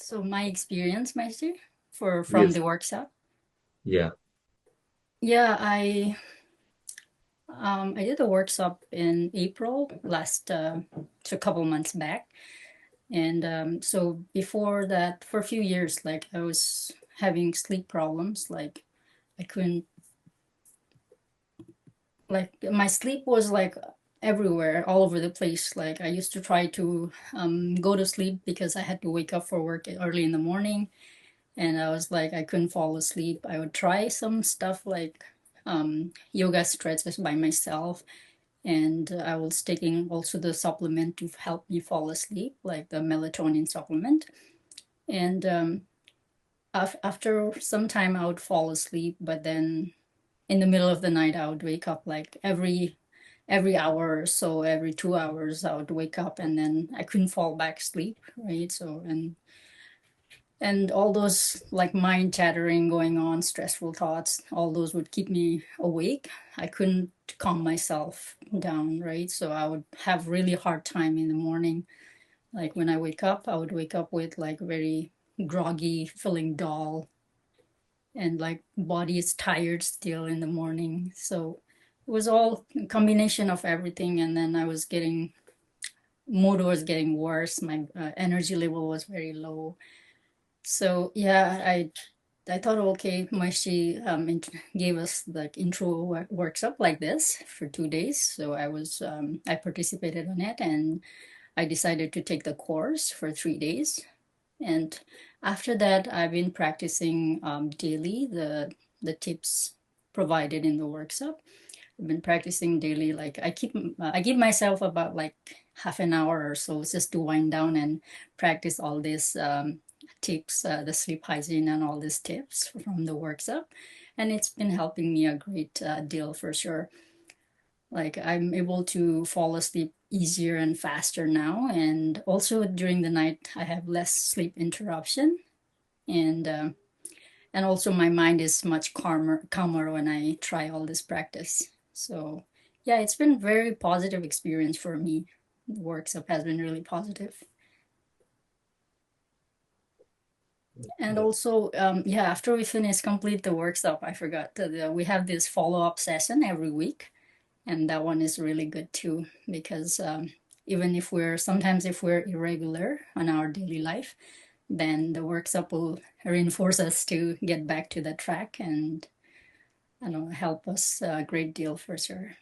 So my experience, Meister, for from Yes. the workshop. Yeah. Yeah, I did a workshop in April last a couple months back, and so before that, for a few years, like I was having sleep problems. Like I couldn't, like my sleep was like everywhere, all over the place. Like I used to try to go to sleep because I had to wake up for work early in the morning, and I was like, I couldn't fall asleep. I would try some stuff like yoga stretches by myself, and I was taking also the supplement to help me fall asleep, like the melatonin supplement. And after some time, I would fall asleep, but then in the middle of the night, I would wake up like every hour or so, every 2 hours, I would wake up, and then I couldn't fall back asleep, right? So and all those like mind chattering going on, stressful thoughts, all those would keep me awake. I couldn't calm myself down, right? So I would have really hard time in the morning. Like when I wake up, I would wake up with like very groggy feeling dull, and like body is tired still in the morning. So it was all a combination of everything. And then I was getting, mood was getting worse, my energy level was very low. So yeah, I thought, okay, Moishi gave us like intro workshop like this for 2 days. So I participated on it, and I decided to take the course for 3 days. And after that, I've been practicing daily the tips provided in the workshop. I've been practicing daily. Like I give myself about like half an hour or so just to wind down and practice all these tips, the sleep hygiene and all these tips from the workshop, and it's been helping me a great deal for sure. Like I'm able to fall asleep easier and faster now, and also during the night I have less sleep interruption, and uh, and also my mind is much calmer when I try all this practice. So yeah, it's been very positive experience for me. The workshop has been really positive. And also, yeah, after we finish complete the workshop, I forgot that we have this follow-up session every week, and that one is really good too, because even if we're sometimes if we're irregular on our daily life, then the workshop will reinforce us to get back to the track, and I know help us a great deal for sure.